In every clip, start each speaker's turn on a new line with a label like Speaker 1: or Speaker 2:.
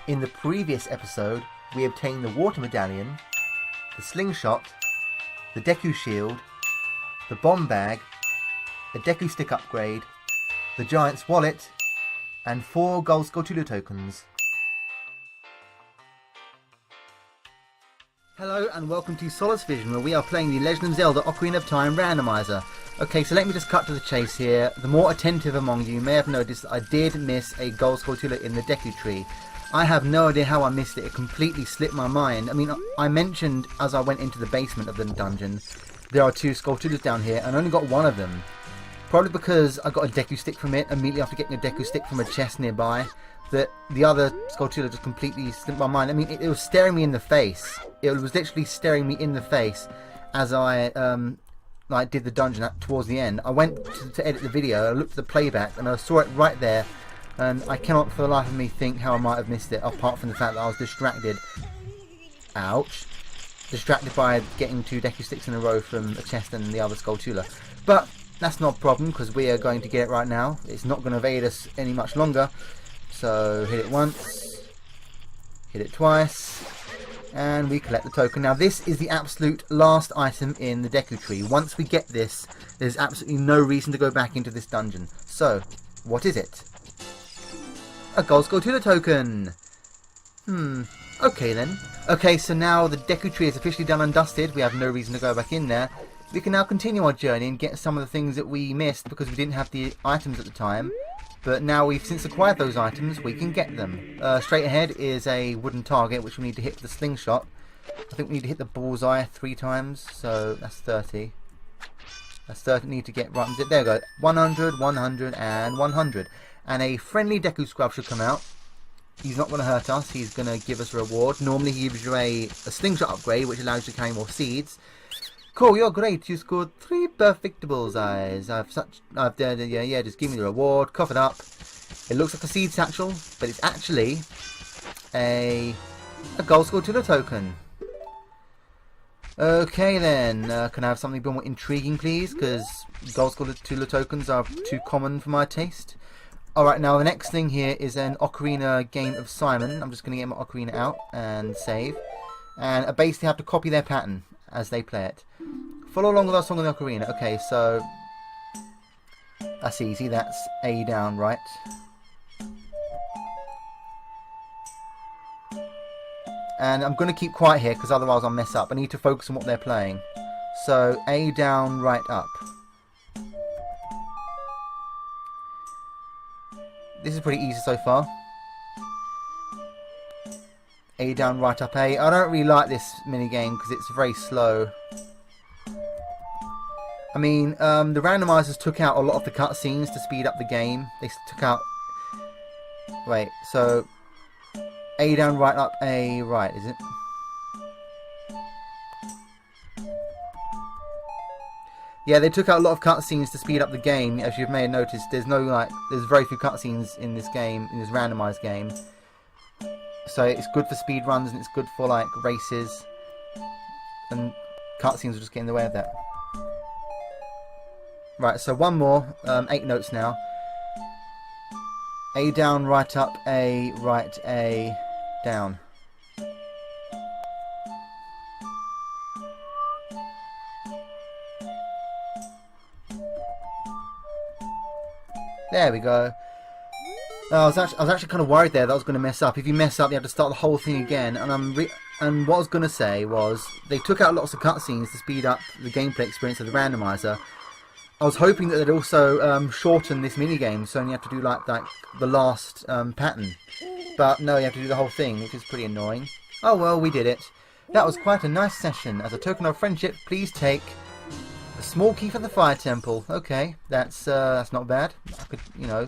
Speaker 1: In the previous episode, we obtained the water medallion, the slingshot, the Deku shield, the bomb bag, a Deku stick upgrade, the giant's wallet, and 4 gold Skulltula tokens. Hello and welcome to SolaceVision, where we are playing the Legend of Zelda Ocarina of Time Randomizer. Okay, so let me just cut to the chase here. The more attentive among you may have noticed that I did miss a gold Skulltula in the Deku tree. I have no idea how I missed it. It completely slipped my mind. I mean, I mentioned as I went into the basement of the dungeon, there are 2 Skulltulas down here, and I only got one of them. Probably because I got a Deku stick from it immediately after getting a Deku stick from a chest nearby. That the other Skulltula just completely slipped my mind. I mean, it was staring me in the face. It was literally staring me in the face as I did the dungeon towards the end. I went to edit the video, I looked at the playback, and I saw it right there. And I cannot for the life of me think how I might have missed it, apart from the fact that I was distracted. Ouch. Distracted by getting 2 Deku sticks in a row from a chest and the other Skulltula. But that's not a problem, because we are going to get it right now. It's not going to evade us any much longer. So hit it once, hit it twice, and we collect the token. Now this is the absolute last item in the Deku tree. Once we get this, there's absolutely no reason to go back into this dungeon. So, what is it? A gold Skulltula token! Okay then. Okay, so now the Deku tree is officially done and dusted. We have no reason to go back in there. We can now continue our journey and get some of the things that we missed because we didn't have the items at the time. But now we've since acquired those items, we can get them. Straight ahead is a wooden target which we need to hit with the slingshot. I think we need to hit the bullseye 3 times, so that's 30. That's 30, need to get right, there we go, 100, 100 and 100. And a friendly Deku Scrub should come out. He's not going to hurt us, he's going to give us a reward. Normally he gives you a slingshot upgrade which allows you to carry more seeds. Cool, you're great, you scored 3 perfect bullseyes. Yeah, just give me the reward, cough it up. It looks like a seed satchel, but it's actually a gold Skulltula token. Okay then, can I have something a bit more intriguing please, because gold Skulltula tokens are too common for my taste. Alright, now the next thing here is an Ocarina game of Simon. I'm just going to get my Ocarina out and save. And I basically have to copy their pattern as they play it. Follow along with our song on the Ocarina. Okay, so that's easy. That's A down, right? And I'm going to keep quiet here because otherwise I'll mess up. I need to focus on what they're playing. So A down, right up. This is pretty easy so far. A down, right up A. I don't really like this minigame because it's very slow. I mean, the randomizers took out a lot of the cutscenes to speed up the game. They took out... Wait, so... A down, right up, A, right, is it? Yeah, they took out a lot of cutscenes to speed up the game. As you may have noticed, there's very few cutscenes in this game, in this randomized game. So it's good for speed runs and it's good for like races. And cutscenes will just get in the way of that. Right, so one more, 8 notes now. A down, right up, A, right, A, down. There we go. I was actually kind of worried there that I was going to mess up. If you mess up, you have to start the whole thing again. And what I was going to say was, they took out lots of cutscenes to speed up the gameplay experience of the randomizer. I was hoping that they'd also shorten this minigame, so you have to do like the last pattern. But no, you have to do the whole thing, which is pretty annoying. Oh well, we did it. That was quite a nice session. As a token of friendship, please take a small key for the fire temple. Okay, that's not bad.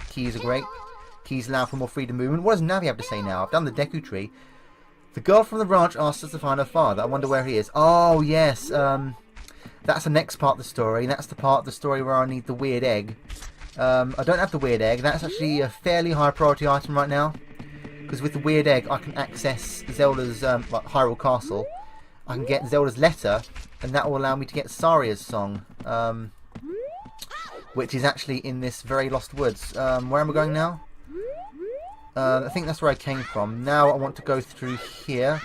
Speaker 1: Keys are great. Keys allow for more freedom of movement. What does Navi have to say now? I've done the Deku tree. The girl from the ranch asked us to find her father. I wonder where he is. Oh yes, that's the next part of the story. That's the part of the story where I need the weird egg. I don't have the weird egg. That's actually a fairly high priority item right now. Because with the weird egg, I can access Zelda's Hyrule Castle. I can get Zelda's letter, and that will allow me to get Saria's song. which is actually in this very lost woods. Where am I going now? I think that's where I came from. Now I want to go through here.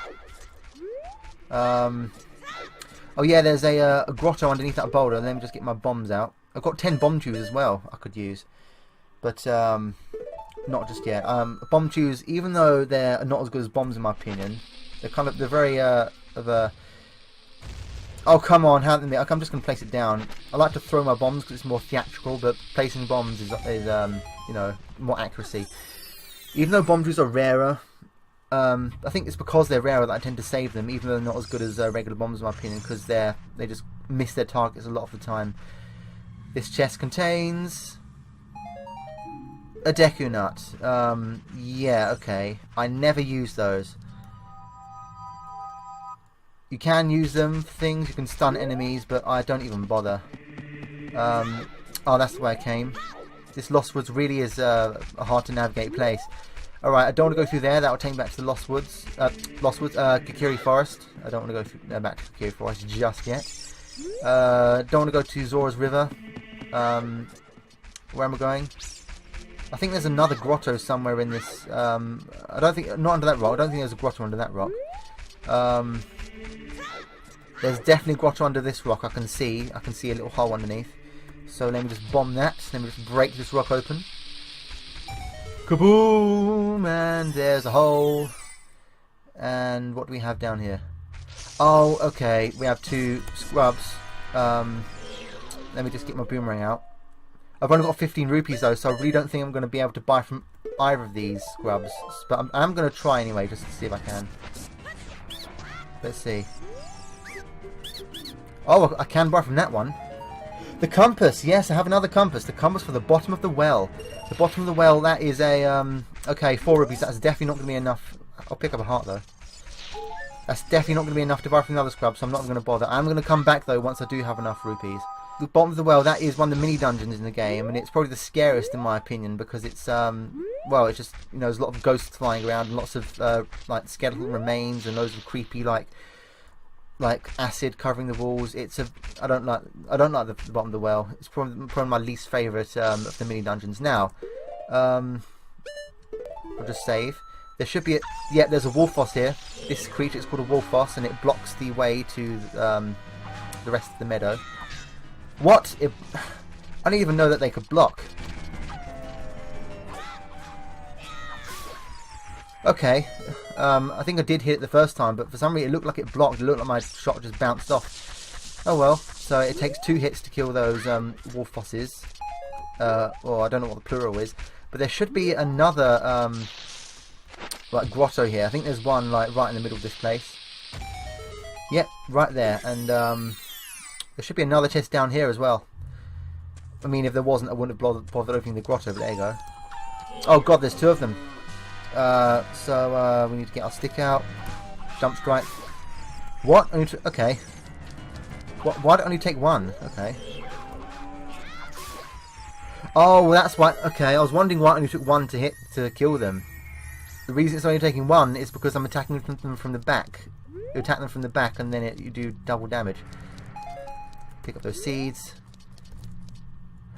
Speaker 1: Oh yeah, there's a grotto underneath that boulder. Let me just get my bombs out. I've got 10 bomb tubes as well I could use. But not just yet. Bomb tubes, even though they're not as good as bombs in my opinion, they're very of a... Oh come on, I'm just going to place it down. I like to throw my bombs because it's more theatrical, but placing bombs is you know, more accuracy. Even though bomb tubes are rarer, I think it's because they're rarer that I tend to save them, even though they're not as good as regular bombs in my opinion, because they just miss their targets a lot of the time. This chest contains a Deku nut. Yeah, okay. I never use those. You can use them for things, you can stun enemies, but I don't even bother. Oh, that's the way I came. This Lost Woods really is a hard to navigate place. Alright, I don't want to go through there, that will take me back to the Kokiri Forest. I don't want to go through, back to Kokiri Forest just yet. Don't want to go to Zora's River. Where am I going? I think there's another grotto somewhere in this. I don't think, not under that rock. I don't think there's a grotto under that rock. There's definitely a grotto under this rock. I can see a little hole underneath. So let me just bomb that. Let me just break this rock open. Kaboom! And there's a hole. And what do we have down here? Oh, okay. We have 2 scrubs. Let me just get my boomerang out. I've only got 15 rupees though, so I really don't think I'm going to be able to buy from either of these scrubs. But I'm going to try anyway, just to see if I can. Let's see. Oh, I can buy from that one. The compass, yes, I have another compass. The compass for the bottom of the well. The bottom of the well, that is a, okay, 4 rupees. That's definitely not going to be enough. I'll pick up a heart though. That's definitely not going to be enough to buy from another scrub, so I'm not going to bother. I'm going to come back though once I do have enough rupees. The bottom of the well, that is one of the mini dungeons in the game, and it's probably the scariest in my opinion because it's well, it's just, you know, there's a lot of ghosts flying around and lots of like skeletal remains and loads of creepy like acid covering the walls. It's I don't like the bottom of the well. It's probably my least favourite of the mini dungeons. Now, I'll just save. There should be yeah, there's a wolf here. This creature is called a wolf, and it blocks the way to the rest of the meadow. What? I didn't even know that they could block. Okay, I think I did hit it the first time, but for some reason it looked like it blocked. It looked like my shot just bounced off. Oh well, so it takes 2 hits to kill those wolf bosses. Or I don't know what the plural is, but there should be another like grotto here. I think there's one like right in the middle of this place. Yep, right there, and there should be another chest down here as well. I mean, if there wasn't, I wouldn't have bothered opening the grotto, but there you go. Oh god, there's 2 of them. So we need to get our stick out. Jump strike. What? Okay. Why don't you take 1? Okay. Oh, well, that's why. Okay, I was wondering why it only took 1 to kill them. The reason it's only taking 1 is because I'm attacking them from the back. You attack them from the back, and then you do double damage. Pick up those seeds.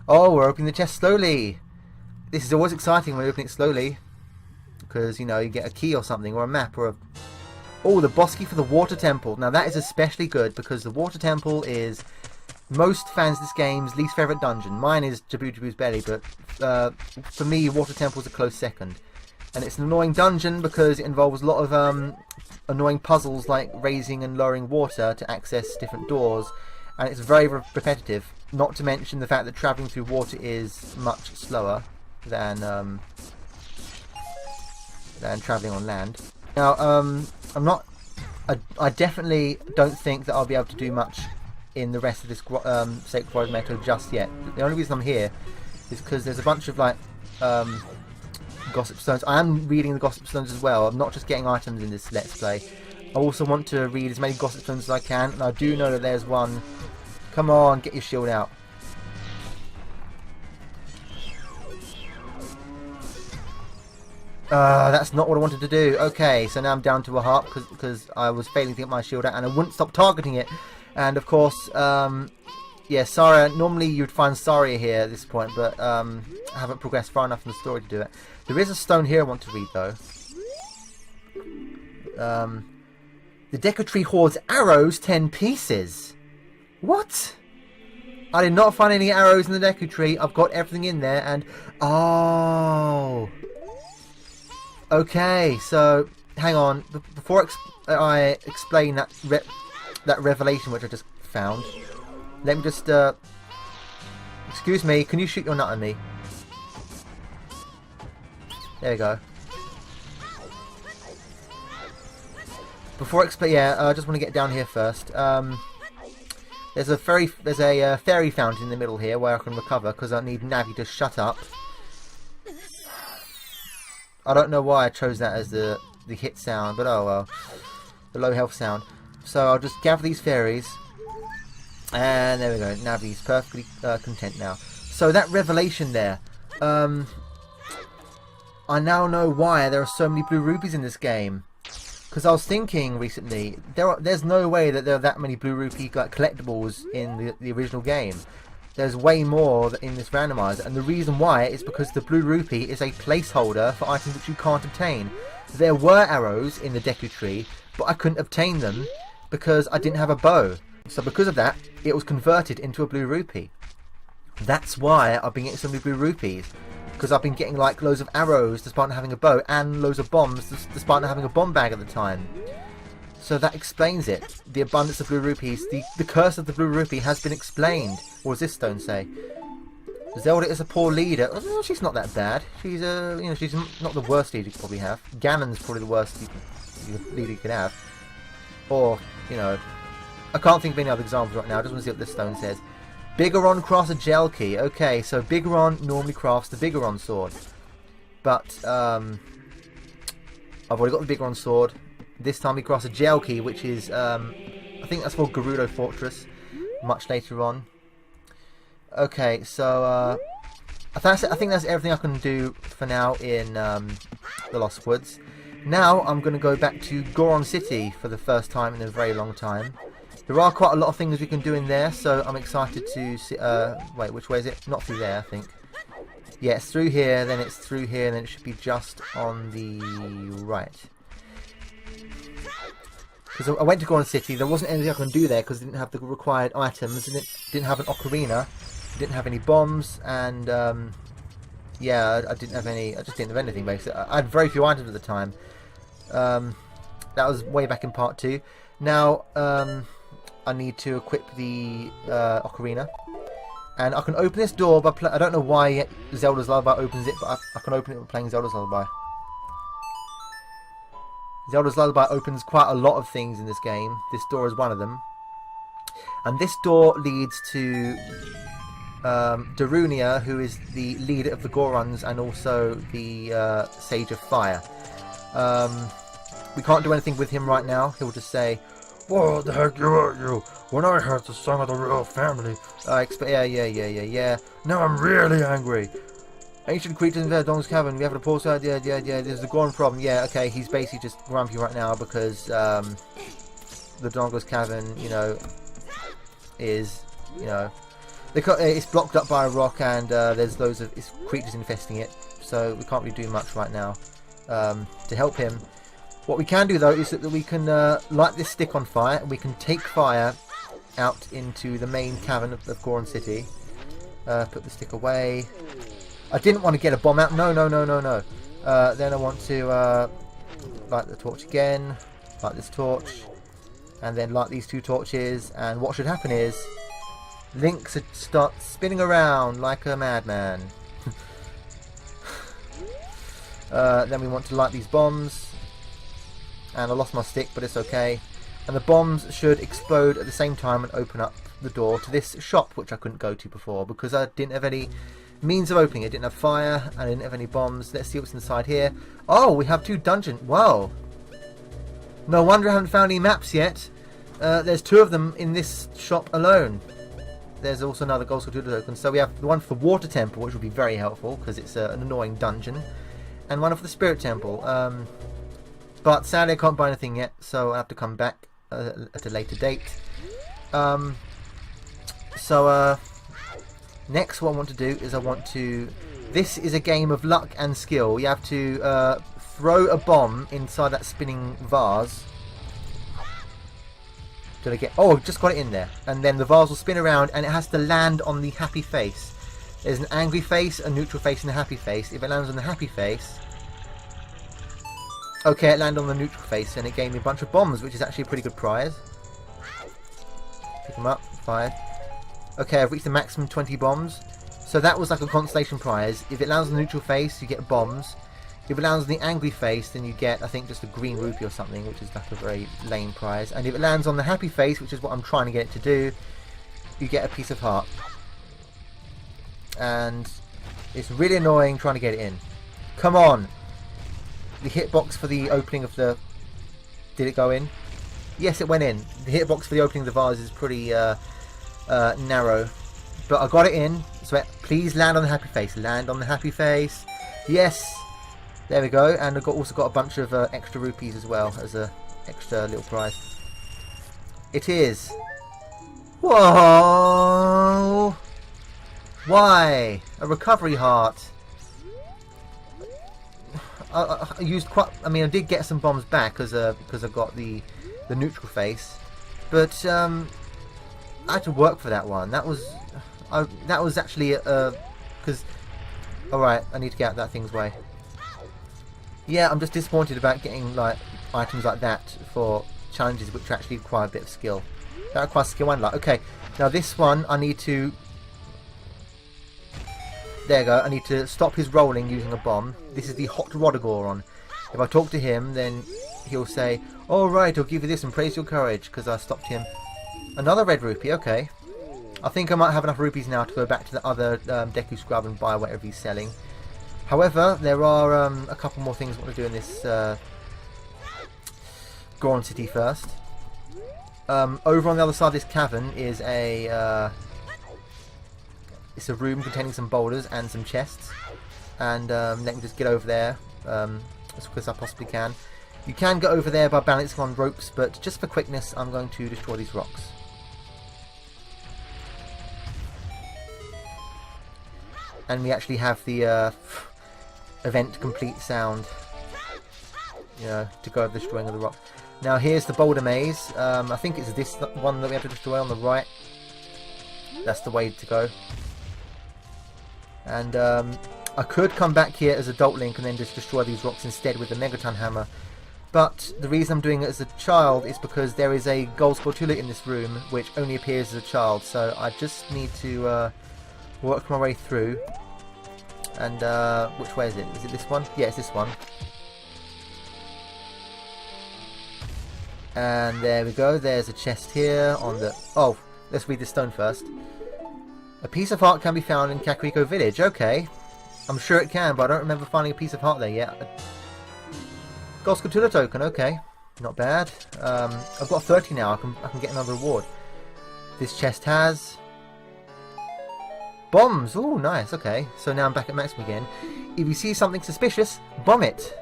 Speaker 1: Oh, we're opening the chest slowly. This is always exciting when you open it slowly, because, you know, you get a key or something, or a map, or a... Oh, the boss key for the water temple. Now that is especially good, because the water temple is most fans of this game's least favourite dungeon. Mine is Jabu Jabu's belly, but for me, water temple is a close second. And it's an annoying dungeon because it involves a lot of annoying puzzles like raising and lowering water to access different doors, and it's very repetitive. Not to mention the fact that travelling through water is much slower than travelling on land. Now, I definitely don't think that I'll be able to do much in the rest of this Sacred Forest Meadow just yet. The only reason I'm here is because there's a bunch of like gossip stones. I am reading the gossip stones as well. I'm not just getting items in this Let's Play. I also want to read as many gossip stones as I can, and I do know that there's one. Come on, get your shield out. That's not what I wanted to do. Okay, so now I'm down to a heart because I was failing to get my shield out, and I wouldn't stop targeting it. And of course, yeah, Saria. Normally you'd find Saria here at this point, but I haven't progressed far enough in the story to do it. There is a stone here I want to read, though. The Deku tree hoards arrows 10 pieces. What? I did not find any arrows in the Deku tree. I've got everything in there and... Oh. Okay, so... Hang on. Before I explain that revelation which I just found, let me just... Excuse me, can you shoot your nut at me? There you go. Before I explain... Yeah, I just want to get down here first. There's a fairy fountain in the middle here where I can recover because I need Navi to shut up. I don't know why I chose that as the hit sound, but oh well. The low health sound. So I'll just gather these fairies. And there we go. Navi's perfectly content now. So that revelation there. I now know why there are so many blue rupees in this game. Because I was thinking recently, there's no way that there are that many blue rupee collectibles in the original game. There's way more in this randomizer, and the reason why is because the blue rupee is a placeholder for items which you can't obtain. There were arrows in the Deku tree, but I couldn't obtain them because I didn't have a bow. So because of that, it was converted into a blue rupee. That's why I've been getting so many blue rupees. Because I've been getting like loads of arrows despite not having a bow, and loads of bombs despite not having a bomb bag at the time. So that explains it. The abundance of blue rupees, the curse of the blue rupee has been explained. What does this stone say? Zelda is a poor leader. Oh, she's not that bad. She's she's not the worst leader you could probably have. Ganon's probably the worst leader you could have. Or, you know, I can't think of any other examples right now. I just want to see what this stone says. Bigoron crafts a gel key. Okay, so Bigoron normally crafts the Bigoron sword. But, I've already got the Bigoron sword. This time he crafts a gel key, which is, I think that's for Gerudo Fortress. Much later on. Okay, so, I think that's everything I can do for now in, the Lost Woods. Now, I'm going to go back to Goron City for the first time in a very long time. There are quite a lot of things we can do in there, so I'm excited to see... wait, which way is it? Not through there, I think. Yeah, it's through here, then it's through here, and then it should be just on the right. Because I went to Goron City, there wasn't anything I can do there because it didn't have the required items, and it didn't have an ocarina, it didn't have any bombs, and yeah, I didn't have any... I just didn't have anything, basically. I had very few items at the time. That was way back in part 2. Now, I need to equip the ocarina, and I can open this door by I don't know why Zelda's Lullaby opens it, but I can open it by playing Zelda's Lullaby. Zelda's Lullaby opens quite a lot of things in this game. This door is one of them, and this door leads to Darunia, who is the leader of the Gorons and also the Sage of Fire. We can't do anything with him right now. He'll just say, "What the heck are you? When I heard the song of the royal family, I expect..." Yeah. Now I'm really angry. Ancient creatures in Verdon's cavern. We have a report. Yeah. There's a Goron problem. Yeah. Okay. He's basically just grumpy right now because the Dongo's cavern, you know, is, you know, it's blocked up by a rock, and there's loads of creatures infesting it. So we can't really do much right now to help him. What we can do though is that we can light this stick on fire, and we can take fire out into the main cavern of Goron City. Put the stick away. I didn't want to get a bomb out. No. Then I want to light the torch again. Light this torch. And then light these two torches. And what should happen is Link should start spinning around like a madman. Then we want to light these bombs. And I lost my stick, but it's okay. And the bombs should explode at the same time and open up the door to this shop, which I couldn't go to before because I didn't have any means of opening it. I didn't have fire, and I didn't have any bombs. Let's see what's inside here. Oh, we have 2 dungeons. Wow. No wonder I haven't found any maps yet. There's 2 of them in this shop alone. There's also another Gold Skull token. So we have the one for the Water Temple, which will be very helpful because it's an annoying dungeon. And one for the Spirit Temple. But sadly I can't buy anything yet, so I have to come back at a later date. Next what I want to do is I want to This is a game of luck and skill. You have to throw a bomb inside that spinning vase. Did I get... Oh, just got it in there. And then the vase will spin around and it has to land on the happy face. There's an angry face, a neutral face, and a happy face. If it lands on the happy face... Okay, it landed on the neutral face and it gave me a bunch of bombs, which is actually a pretty good prize. Pick them up. 5. Okay, I've reached the maximum 20 bombs. So that was like a consolation prize. If it lands on the neutral face, you get bombs. If it lands on the angry face, then you get, I think, just a green rupee or something, which is like a very lame prize. And if it lands on the happy face, which is what I'm trying to get it to do, you get a piece of heart. And it's really annoying trying to get it in. Come on! The hitbox for the opening of the... Did it go in? Yes, it went in. The hitbox for the opening of the vase is pretty narrow. But I got it in. So please land on the happy face. Land on the happy face. Yes! There we go. And I've also got a bunch of extra rupees as well as a extra little prize. It is. Whoa! Why? A recovery heart. I used quite... I mean, I did get some bombs back because I got the neutral face. But I had to work for that one. That was actually because... Alright, I need to get out that thing's way. Yeah, I'm just disappointed about getting like items like that for challenges which actually require a bit of skill. That requires skill and luck. Okay, now this one I need to... There you go, I need to stop his rolling using a bomb. This is the Hot Rod Goron. If I talk to him, then he'll say, "All right, I'll give you this and praise your courage," because I stopped him. Another red rupee, okay. I think I might have enough rupees now to go back to the other Deku Scrub and buy whatever he's selling. However, there are a couple more things I want to do in this Goron City first. Over on the other side of this cavern is a... it's a room containing some boulders and some chests. And let me just get over there as quick as I possibly can. You can get over there by balancing on ropes, but just for quickness I'm going to destroy these rocks. And we actually have the event complete sound, you know, to go over the destroying of the rock. Now here's the boulder maze. I think it's this one that we have to destroy on the right. That's the way to go. And I could come back here as Adult Link and then just destroy these rocks instead with the Megaton Hammer. But the reason I'm doing it as a child is because there is a gold Skulltula in this room which only appears as a child. So I just need to work my way through. And which way is it? Is it this one? Yeah, it's this one. And there we go. There's a chest here on the... Oh, let's read the stone first. A piece of heart can be found in Kakariko Village. Okay. I'm sure it can, but I don't remember finding a piece of heart there yet. Gold Skulltula token. Okay. Not bad. I've got 30 now. I can get another reward. This chest has... bombs! Oh, nice. Okay. So now I'm back at maximum again. If you see something suspicious, bomb it!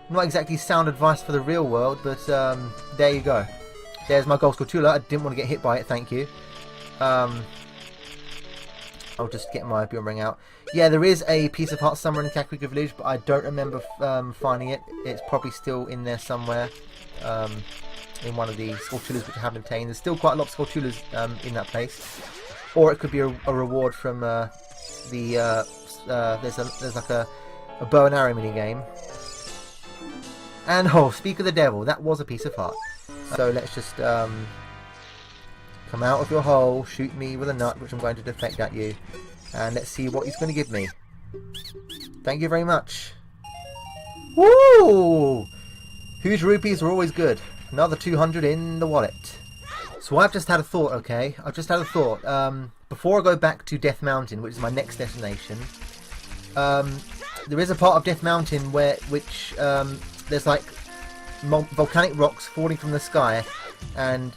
Speaker 1: Not exactly sound advice for the real world, but there you go. There's my gold Skulltula. I didn't want to get hit by it, thank you. I'll just get my boomerang out. Yeah, there is a piece of heart somewhere in Kakariko Village, but I don't remember finding it. It's probably still in there somewhere. In one of the Skulltulas which I haven't obtained. There's still quite a lot of Skulltulas in that place. Or it could be a reward from there's like a bow and arrow mini game. And oh, speak of the devil, that was a piece of heart. So let's just come out of your hole, shoot me with a nut, which I'm going to deflect at you, and let's see what he's going to give me. Thank you very much. Woo! Huge rupees are always good. Another 200 in the wallet. So I've just had a thought, okay? I've just had a thought. Before I go back to Death Mountain, which is my next destination, there is a part of Death Mountain which there's like volcanic rocks falling from the sky, and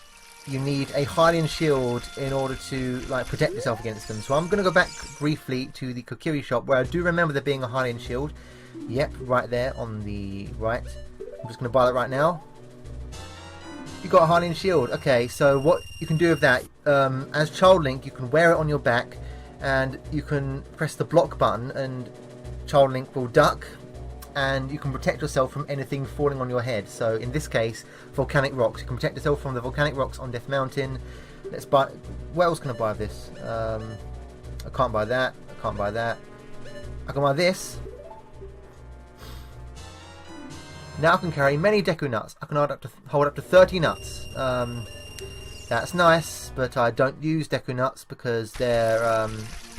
Speaker 1: you need a Hylian shield in order to like protect yourself against them. So I'm going to go back briefly to the Kokiri Shop, where I do remember there being a Hylian shield. Yep, right there on the right. I'm just going to buy that right now. You got a Hylian shield. Okay, so what you can do with that, as Child Link, you can wear it on your back, and you can press the block button, and Child Link will duck, and you can protect yourself from anything falling on your head. So in this case, volcanic rocks. You can protect yourself from the volcanic rocks on Death Mountain. Let's buy... What else can I buy this? I can't buy that. I can't buy that. I can buy this. Now I can carry many Deku nuts. I can hold up to 30 nuts. That's nice, but I don't use Deku nuts because they're...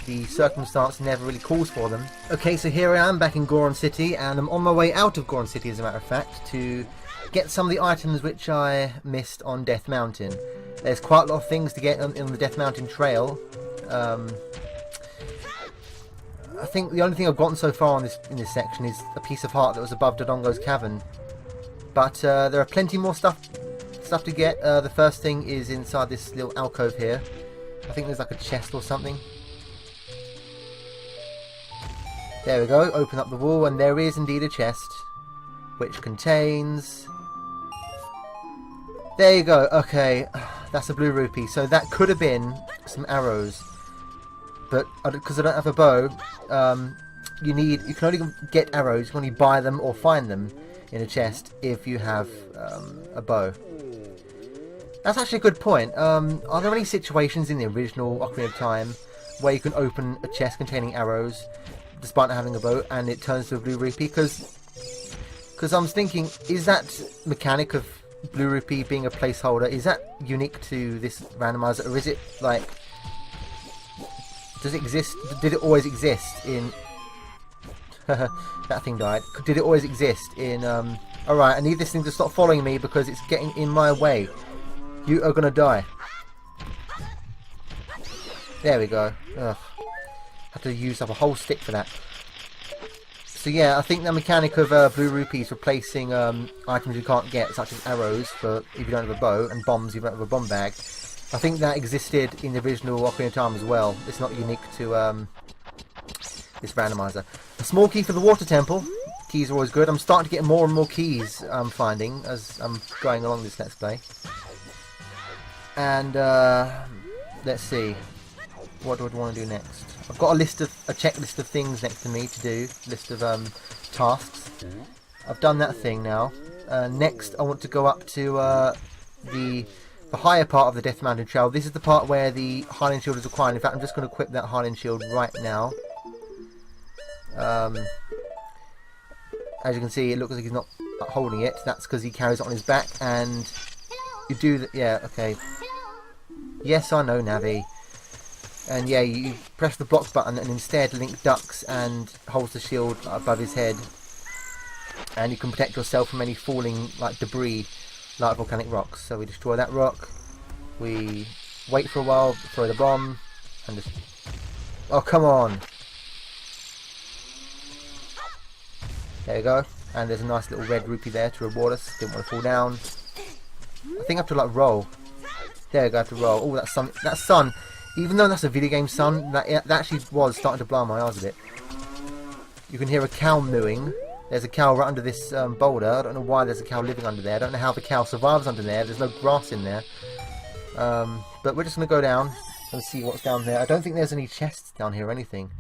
Speaker 1: the circumstance never really calls for them. Okay, so here I am back in Goron City, and I'm on my way out of Goron City, as a matter of fact, to get some of the items which I missed on Death Mountain. There's quite a lot of things to get on the Death Mountain trail. I think the only thing I've gotten so far in this section is a piece of heart that was above Dodongo's cavern. But there are plenty more stuff to get. The first thing is inside this little alcove here. I think there's like a chest or something. There we go, open up the wall, and there is indeed a chest, which contains... There you go, okay, that's a blue rupee, so that could have been some arrows, but because I don't have a bow, you can only get arrows, you can only buy them or find them in a chest if you have a bow. That's actually a good point. Are there any situations in the original Ocarina of Time where you can open a chest containing arrows despite not having a bow, and it turns to a blue rupee? Because I'm thinking, is that mechanic of blue rupee being a placeholder, is that unique to this randomizer, or is it like, does it exist? Did it always exist in? That thing died. Did it always exist in? Alright, I need this thing to stop following me because it's getting in my way. You are gonna die. There we go. Ugh. Had to use up a whole stick for that. So yeah, I think the mechanic of blue rupees replacing items you can't get, such as arrows for if you don't have a bow, and bombs if you don't have a bomb bag. I think that existed in the original Ocarina of Time as well. It's not unique to this randomizer. A small key for the water temple. Keys are always good. I'm starting to get more and more keys I'm finding as I'm going along this Let's Play. And let's see. What do I want to do next? I've got a checklist of things next to me to do. List of tasks. I've done that thing now. Next, I want to go up to the higher part of the Death Mountain Trail. This is the part where the Hylian Shield is required. In fact, I'm just going to equip that Hylian Shield right now. As you can see, it looks like he's not holding it. That's because he carries it on his back. And you do that. Yeah, okay. Yes, I know, Navi. And yeah, you press the block button, and instead Link ducks and holds the shield above his head, and you can protect yourself from any falling like debris, like volcanic rocks. So we destroy that rock, we wait for a while, throw the bomb, and just... Oh, come on! There you go. And there's a nice little red rupee there to reward us. Didn't want to fall down. I think I have to like roll. There you go, I have to roll. Oh, that sun. Even though that's a video game sun, that actually was starting to blow my eyes a bit. You can hear a cow mooing. There's a cow right under this boulder. I don't know why there's a cow living under there. I don't know how the cow survives under there. There's no grass in there. But we're just going to go down and see what's down there. I don't think there's any chests down here or anything.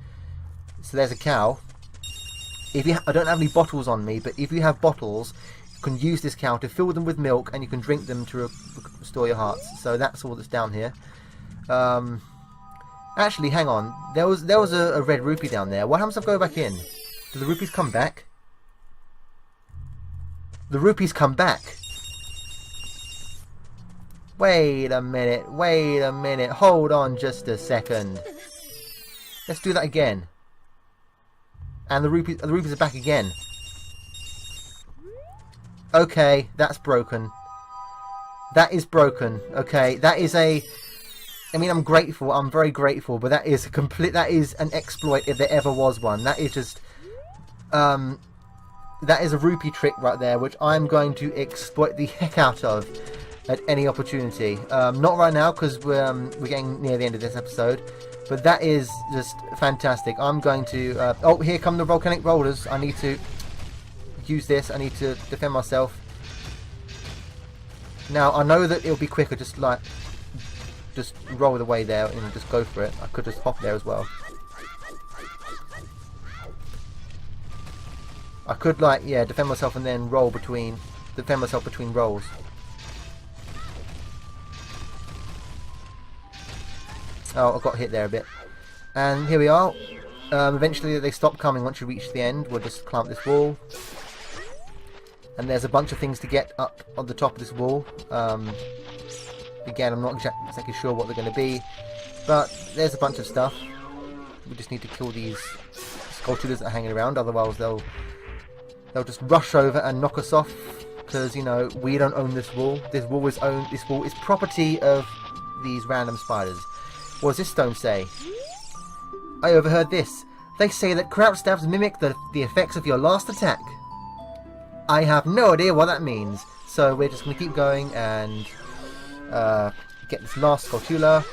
Speaker 1: So there's a cow. I don't have any bottles on me, but if you have bottles, you can use this cow to fill them with milk, and you can drink them to restore your hearts. So that's all that's down here. Actually, hang on. There was a red rupee down there. What happens if I go back in? Do the rupees come back? The rupees come back. Wait a minute. Wait a minute. Hold on just a second. Let's do that again. And the rupees are back again. Okay, that's broken. That is broken. Okay, that is a... I mean, I'm grateful. I'm very grateful, but that is that is an exploit if there ever was one. That is just... that is a rupee trick right there, which I'm going to exploit the heck out of at any opportunity. Not right now, because we're getting near the end of this episode. But that is just fantastic. I'm going to... oh, here come the volcanic rollers. I need to use this. I need to defend myself. Now, I know that it'll be quicker, just roll the way there and just go for it. I could just hop there as well. I could, like, yeah, defend myself and then roll between... defend myself between rolls. Oh, I got hit there a bit. And here we are. Eventually they stop coming once you reach the end. We'll just climb this wall. And there's a bunch of things to get up on the top of this wall. Again, I'm not exactly sure what they're going to be. But there's a bunch of stuff. We just need to kill these Skulltulas that are hanging around. Otherwise they'll just rush over and knock us off. Because, you know, we don't own this wall. This wall is property of these random spiders. What does this stone say? I overheard this. They say that crouch stabs mimic the effects of your last attack. I have no idea what that means. So we're just going to keep going and get this last Skulltula.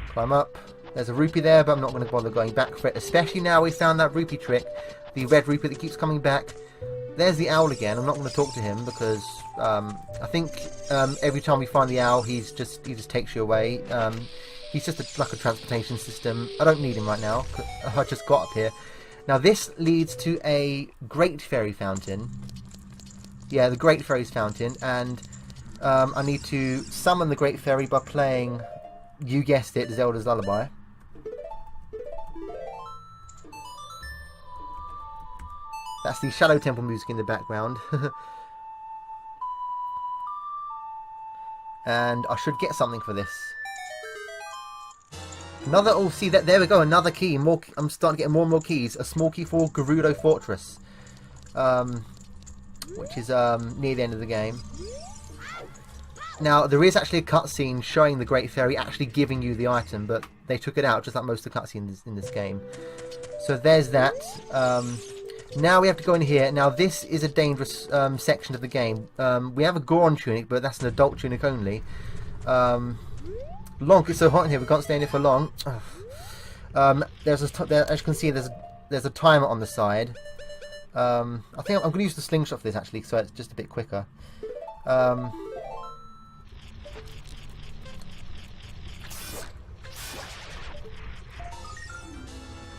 Speaker 1: Climb up. There's a rupee there, but I'm not going to bother going back for it. Especially now we found that rupee trick. The red rupee that keeps coming back. There's the owl again. I'm not going to talk to him because I think every time we find the owl, he just takes you away. He's just like a transportation system. I don't need him right now. I just got up here. Now this leads to a Great Fairy Fountain. Yeah, the Great Fairy's Fountain, and I need to summon the Great Fairy by playing, you guessed it, Zelda's Lullaby. That's the Shadow Temple music in the background. And I should get something for this. Another, oh, see that, there we go, another key. More, I'm starting to get more and more keys. A small key for Gerudo Fortress. Which is near the end of the game. Now, there is actually a cutscene showing the Great Fairy actually giving you the item, but they took it out, just like most of the cutscenes in this game. So there's that. Now we have to go in here. Now this is a dangerous section of the game. We have a Goron tunic, but that's an adult tunic only. Lonk, it's so hot in here, we can't stay in here for long. As you can see, there's a timer on the side. I think I'm going to use the slingshot for this actually, so it's just a bit quicker.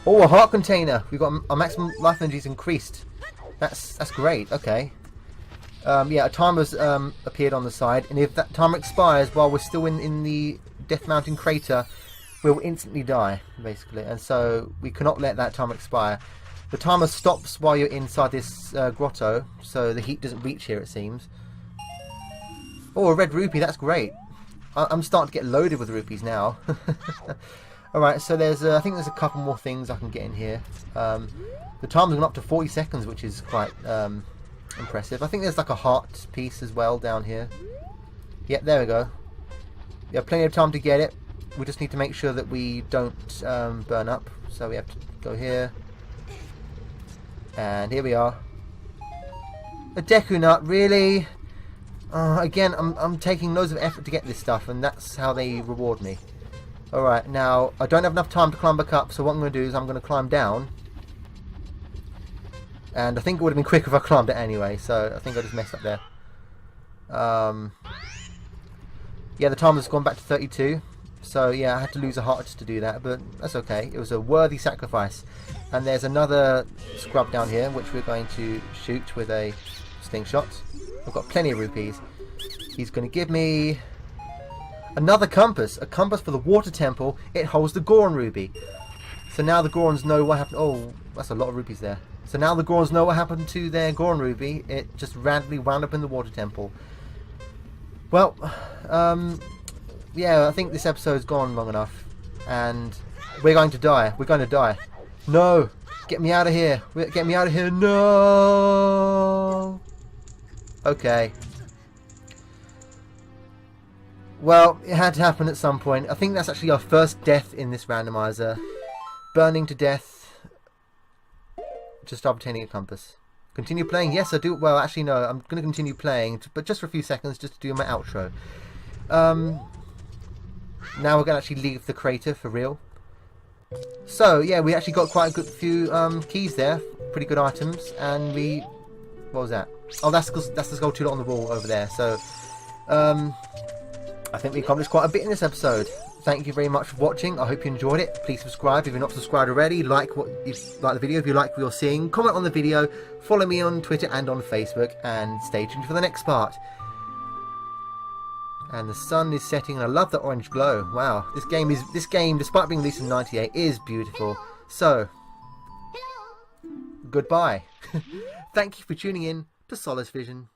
Speaker 1: Oh, a heart container! We've got our maximum life energy is increased. That's great. Okay. Yeah, a timer's appeared on the side, and if that timer expires while we're still in the Death Mountain crater, we'll instantly die, basically. And so we cannot let that timer expire. The timer stops while you're inside this grotto, so the heat doesn't reach here, it seems. Oh, a red rupee. That's great. I'm starting to get loaded with rupees now. Alright, so there's I think there's a couple more things I can get in here. The timer's gone up to 40 seconds, which is quite impressive. I think there's like a heart piece as well down here. Yep, there we go. We have plenty of time to get it. We just need to make sure that we don't burn up. So we have to go here. And here we are. A Deku nut, really? Again, I'm taking loads of effort to get this stuff, and that's how they reward me. Alright, now, I don't have enough time to climb back up, so what I'm going to do is I'm going to climb down. And I think it would have been quicker if I climbed it anyway, so I think I just messed up there. Yeah, the timer's gone back to 32. So yeah, I had to lose a heart just to do that, but that's okay. It was a worthy sacrifice. And there's another scrub down here, which we're going to shoot with a slingshot. I've got plenty of rupees. He's going to give me another compass. A compass for the water temple. It holds the Goron ruby. So now the Gorons know what happened. Oh, that's a lot of rupees there. So now the Gorons know what happened to their Goron ruby. It just randomly wound up in the water temple. Well, yeah, I think this episode's gone long enough. And we're going to die. We're going to die. No! Get me out of here. Get me out of here. No! Okay. Well, it had to happen at some point. I think that's actually our first death in this randomizer. Burning to death. Just obtaining a compass. Continue playing? Yes, I do. Well, actually, no. I'm going to continue playing, but just for a few seconds, just to do my outro. Now we're going to actually leave the crater for real. So, yeah, we actually got quite a good few keys there. Pretty good items. And we... What was that? Oh, that's the Skulltula on the wall over there. So, I think we accomplished quite a bit in this episode. thank you very much for watching. I hope you enjoyed it. Please subscribe if you're not subscribed already. Like the video if you like what you're seeing. Comment on the video. Follow me on Twitter and on Facebook. And stay tuned for the next part. And the sun is setting, and I love the orange glow. Wow, this game, despite being released in '98, is beautiful. So, goodbye. Thank you for tuning in to SolaceVision.